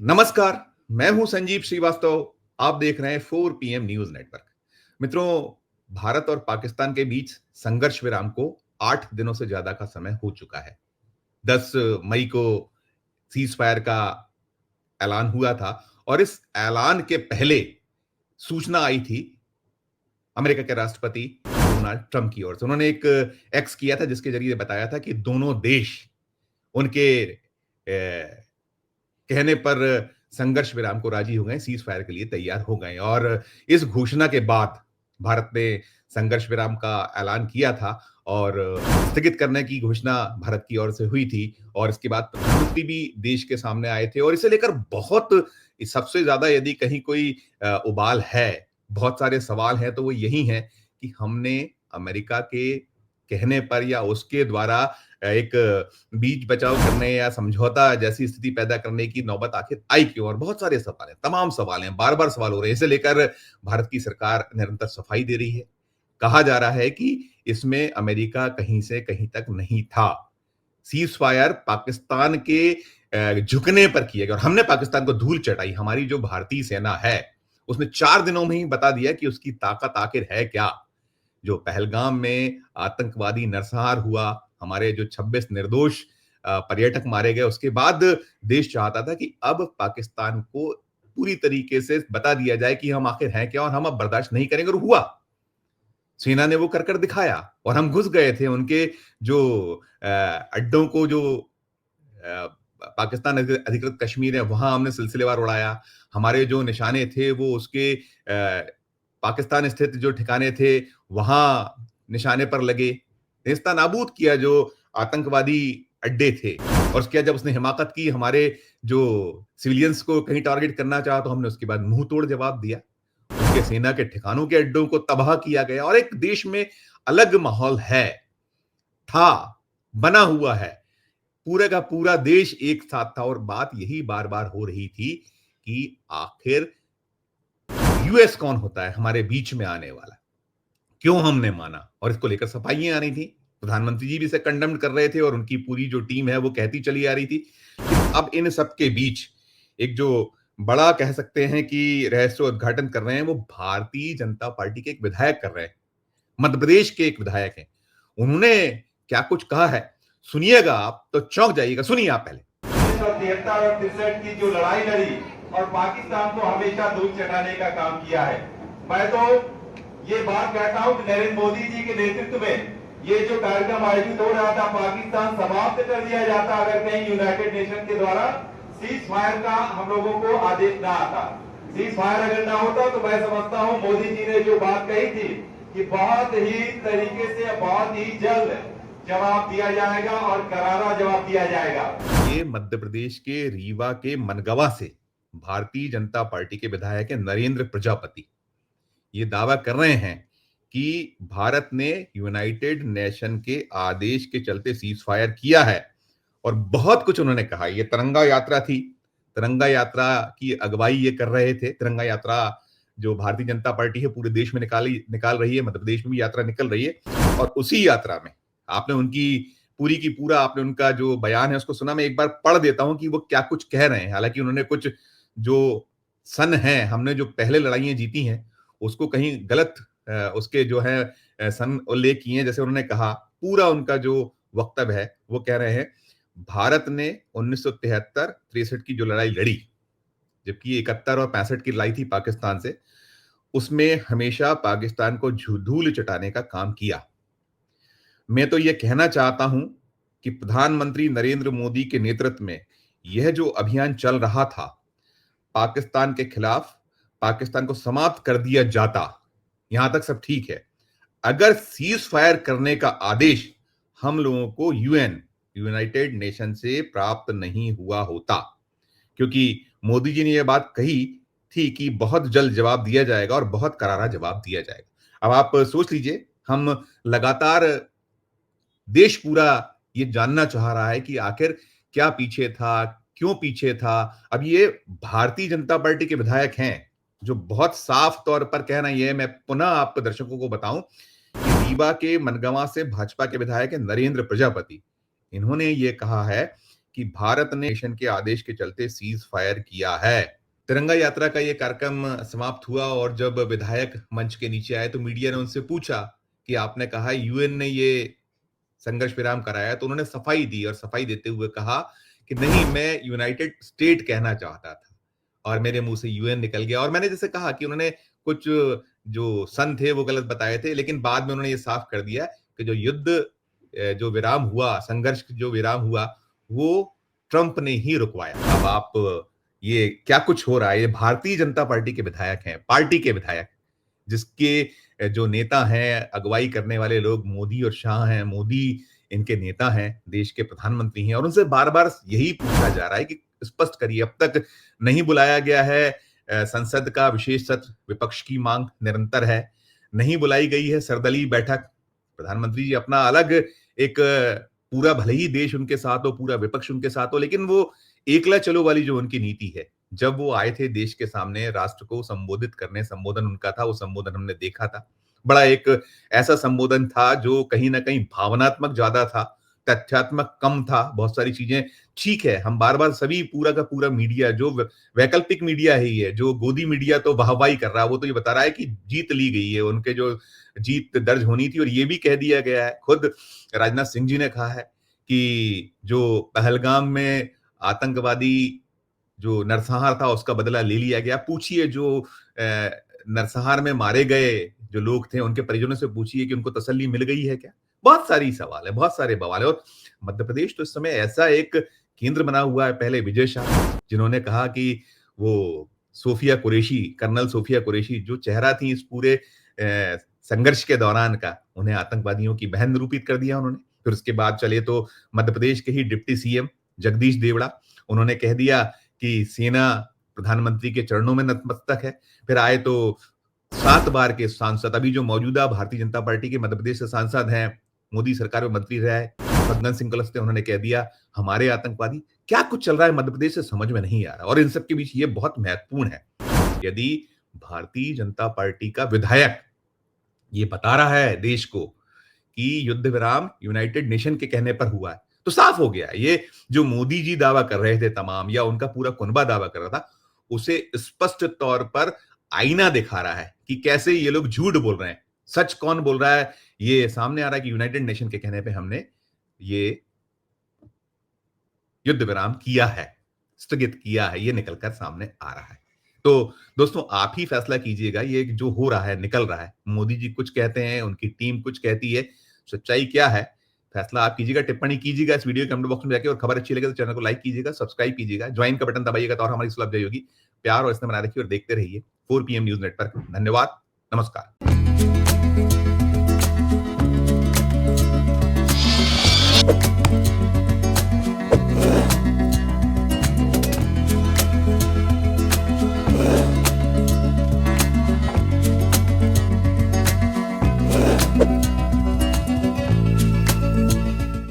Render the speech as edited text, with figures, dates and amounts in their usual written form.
नमस्कार, मैं हूं संजीव श्रीवास्तव। आप देख रहे हैं 4 पीएम न्यूज नेटवर्क। मित्रों, भारत और पाकिस्तान के बीच संघर्ष विराम को 8 दिनों से ज्यादा का समय हो चुका है। 10 मई को सीज फायर का ऐलान हुआ था और इस ऐलान के पहले सूचना आई थी अमेरिका के राष्ट्रपति डोनाल्ड ट्रंप की ओर से। उन्होंने एक एक्स किया था जिसके जरिए बताया था कि दोनों देश उनके कहने पर संघर्ष विराम को राजी हो गए, सीज फायर के लिए तैयार हो गए। और इस घोषणा के बाद भारत ने संघर्ष विराम का ऐलान किया था और स्थगित करने की घोषणा भारत की ओर से हुई थी। और इसके बाद प्रधानमंत्री भी देश के सामने आए थे और इसे लेकर बहुत सबसे ज्यादा यदि कहीं कोई उबाल है, बहुत सारे सवाल हैं, तो वो यही है कि हमने अमेरिका के कहने पर या उसके द्वारा एक बीच बचाव करने या समझौता जैसी स्थिति पैदा करने की नौबत आखिर आई क्यों? और बहुत सारे सवाल हैं, तमाम सवाल हैं, बार-बार सवाल हो रहे हैं। इसे लेकर भारत की सरकार निरंतर सफाई दे रही है। कहा जा रहा है कि इसमें अमेरिका कहीं से कहीं तक नहीं था। सीज फायर पाकिस्तान के झुकने पर किया गया और हमने पाकिस्तान को धूल चटाई। हमारी जो भारतीय सेना है, उसने 4 दिनों में ही बता दिया कि उसकी ताकत आखिर है क्या। जो पहलगाम में आतंकवादी नरसंहार हुआ, हमारे जो 26 निर्दोष पर्यटक मारे गए, उसके बाद देश चाहता था कि अब पाकिस्तान को पूरी तरीके से बता दिया जाए कि हम आखिर हैं क्या और हम अब बर्दाश्त नहीं करेंगे। और हुआ, सेना ने वो कर दिखाया और हम घुस गए थे उनके जो अड्डों को, जो पाकिस्तान अधिकृत कश्मीर है, वहां हमने सिलसिलेवार उड़ाया। हमारे जो निशाने थे वो उसके पाकिस्तान स्थित जो ठिकाने थे वहां निशाने पर लगे, नेस्ता नाबूद किया जो आतंकवादी अड्डे थे। और उसके बाद जब उसने हिमाकत की, हमारे जो सिविलियंस को कहीं टारगेट करना चाहा, तो हमने उसके बाद मुंह तोड़ जवाब दिया। उनके सेना के ठिकानों के अड्डों को तबाह किया गया और एक देश में अलग माहौल है, था, बना हुआ है। पूरे का पूरा देश एक साथ था और बात यही बार-बार हो रही थी कि आखिर यूएस कौन होता है हमारे बीच में आने वाला? क्यों हमने माना? और इसको लेकर सफाइयां आ रही थी। प्रधानमंत्री जी भी इसे कंडेम्ड कर रहे थे और उनकी पूरी जो टीम है वो कहती चली आ रही थी। अब इन सब के बीच एक जो बड़ा कह सकते हैं कि रहस्योद्घाटन कर रहे हैं, वो भारतीय जनता पार्टी के एक विधायक कर रहे हैं। मध्य प्रदेश के एक विधायक हैं। उन्होंने क्या कुछ कहा है, सुनिएगा आप तो चौंक जाइएगा। सुनिए आप पहले। 1973 और 63 की जो लड़ाई लड़ी और पाकिस्तान को हमेशा धूल चटाने का काम किया है। मैं तो ये बात कहता हूं कि नरेंद्र मोदी जी के नेतृत्व में ये जो कार्यक्रम आयोजित हो रहा था, पाकिस्तान समाप्त कर दिया जाता अगर कहीं यूनाइटेड नेशन के द्वारा सीज फायर का हम लोगों को आदेश ना आता। सीज फायर अगर ना होता तो मैं समझता हूं मोदी जी ने जो बात कही थी कि बहुत ही तरीके से, बहुत ही जल्द जवाब दिया जाएगा और करारा जवाब दिया जाएगा। ये मध्य प्रदेश के रीवा के मनगवा से भारतीय जनता पार्टी के विधायक है नरेंद्र प्रजापति। ये दावा कर रहे हैं कि भारत ने यूनाइटेड नेशन के आदेश के चलते सीज फायर किया है और बहुत कुछ उन्होंने कहा। ये तिरंगा यात्रा थी, तिरंगा यात्रा की अगुवाई ये कर रहे थे। तिरंगा यात्रा जो भारतीय जनता पार्टी है पूरे देश में निकाल रही है, मध्य प्रदेश में भी यात्रा निकल रही है। और उसी यात्रा में आपने उनकी पूरी की पूरा आपने उनका जो बयान है उसको सुना। मैं एक बार पढ़ देता हूं कि वो क्या कुछ कह रहे हैं। हालांकि उन्होंने कुछ जो सन है, हमने जो पहले लड़ाइयां जीती हैं, उसको कहीं गलत उसके जो है सन उल्लेख किए हैं। जैसे उन्होंने कहा, पूरा उनका जो वक्तव्य है वो कह रहे हैं, भारत ने 1973-63 की जो लड़ाई लड़ी, जबकि 71 और 65 की लड़ाई थी पाकिस्तान से, उसमें हमेशा पाकिस्तान को धूल चटाने का काम किया। मैं तो यह कहना चाहता हूं कि प्रधानमंत्री नरेंद्र मोदी के नेतृत्व में यह जो अभियान चल रहा था पाकिस्तान के खिलाफ, पाकिस्तान को समाप्त कर दिया जाता, यहां तक सब ठीक है। अगर सीज फायर करने का आदेश हम लोगों को यूनाइटेड नेशन से प्राप्त नहीं हुआ होता, क्योंकि मोदी जी ने यह बात कही थी कि बहुत जल्द जवाब दिया जाएगा और बहुत करारा जवाब दिया जाएगा। अब आप सोच लीजिए, हम लगातार देश पूरा ये जानना चाह रहा है कि आखिर क्या पीछे था, क्यों पीछे था। अब ये भारतीय जनता पार्टी के विधायक हैं जो बहुत साफ तौर पर कह रहे हैं। मैं पुनः आपको दर्शकों को बताऊं कि रीवा के मनगवा से भाजपा के विधायक है नरेंद्र प्रजापति। इन्होंने ये कहा है कि भारत ने नेशन के आदेश के चलते सीज फायर किया है। तिरंगा यात्रा का ये कार्यक्रम समाप्त हुआ और जब विधायक मंच के नीचे आए तो मीडिया ने उनसे पूछा कि आपने कहा यूएन ने ये संघर्ष विराम कराया, तो उन्होंने सफाई दी और सफाई देते हुए कहा कि नहीं, मैं यूनाइटेड स्टेट कहना चाहता था और मेरे मुंह से यूएन निकल गया। और मैंने जैसे कहा कि उन्होंने कुछ जो सन थे वो गलत बताए थे, लेकिन बाद में उन्होंने ये साफ कर दिया कि जो युद्ध जो विराम हुआ, संघर्ष जो विराम हुआ, वो ट्रंप ने ही रुकवाया। अब आप ये क्या कुछ हो रहा है, ये भारतीय जनता पार्टी के विधायक हैं, पार्टी के विधायक, जिसके जो नेता हैं, अगुवाई करने वाले लोग मोदी और शाह हैं, मोदी इनके नेता हैं, देश के प्रधानमंत्री हैं, और उनसे बार-बार यही पूछा जा रहा है कि स्पष्ट करिए। अब तक नहीं बुलाया गया है संसद का विशेष सत्र, विपक्ष की मांग निरंतर है। नहीं बुलाई गई है सर्वदलीय बैठक, प्रधानमंत्री जी अपना अलग एक पूरा भले ही देश उनके साथ हो, पूरा विपक्ष उनके साथ हो, लेकिन वो एकला चलो वाली जो उनकी नीति है, जब वो आए थे देश के सामने राष्ट्र को संबोधित करने, संबोधन उनका था, वो संबोधन हमने देखा था। बड़ा एक ऐसा संबोधन था जो कहीं न कहीं भावनात्मक ज़्यादा था, तथ्यात्मक कम था, बहुत सारी चीज़ें ठीक है, हम बार-बार सभी पूरा का पूरा मीडिया जो वैकल्पिक मीडिया ही है, जो गोदी मीडिया तो वाहवाही कर रहा है, वो तो ये बता रहा है कि जीत ली गई है, उनके जो जीत दर्ज होनी थी, और ये भी कह दिया गया है, खुद राजनाथ सिंह जी ने कहा है कि जो पहलगाम में आतंकवादी जो नरसंहार था उसका बदला ले लिया गया। पूछिए जो नरसंहार में मारे गए जो लोग थे उनके परिजनों से पूछिए कि उनको तसल्ली मिल गई है क्या? बहुत सारी सवाल है, बहुत सारे बवाल है। और मध्य प्रदेश तो इस समय ऐसा एक केंद्र बना हुआ है। पहले विजय शाह जिन्होंने कहा कि वो सोफिया कुरैशी, कर्नल सोफिया कुरैशी जो चेहरा थी इस पूरे संघर्ष के दौरान का, उन्हें आतंकवादियों की बहन निरूपित कर दिया उन्होंने। फिर उसके बाद चले तो मध्य प्रदेश के ही डिप्टी सीएम जगदीश देवड़ा, उन्होंने कह दिया कि सेना प्रधानमंत्री के चरणों में नतमस्तक है। फिर आए तो 7 बार के सांसद, अभी जो मौजूदा भारतीय जनता पार्टी के मध्य प्रदेश से सांसद हैं, मोदी सरकार में मंत्री रहे फग्गन सिंह कुलस्ते, उन्होंने कह दिया हमारे आतंकवादी। क्या कुछ चल रहा है मध्य प्रदेश से समझ में नहीं आ रहा। और इन सब के बीच ये बहुत महत्वपूर्ण है, यदि भारतीय जनता पार्टी का विधायक ये बता रहा है देश को कि युद्ध विराम यूनाइटेड नेशन के कहने पर हुआ है, तो साफ हो गया ये जो मोदी जी दावा कर रहे थे तमाम, या उनका पूरा कुनबा दावा कर रहा था, उसे स्पष्ट तौर पर आईना दिखा रहा है कि कैसे ये लोग झूठ बोल रहे हैं, सच कौन बोल रहा है। ये सामने आ रहा है कि यूनाइटेड नेशन के कहने पे हमने ये युद्ध विराम किया है, स्थगित किया है, ये निकलकर सामने आ रहा है। तो दोस्तों आप ही फैसला कीजिएगा, ये जो हो रहा है, निकल रहा है, मोदी जी कुछ कहते हैं, उनकी टीम कुछ कहती है, सच्चाई क्या है? फैसला आप कीजिएगा, टिप्पणी कीजिएगा इस वीडियो के कमेंट बॉक्स में जाके, और खबर अच्छी लगे तो चैनल को लाइक कीजिएगा, सब्सक्राइब कीजिएगा, ज्वाइन का बटन दबाइएगा तो और हमारी सुलभ जय होगी। प्यार और स्नेह बनाए रखिए और देखते रहिए 4 PM न्यूज़ नेटवर्क। धन्यवाद, नमस्कार।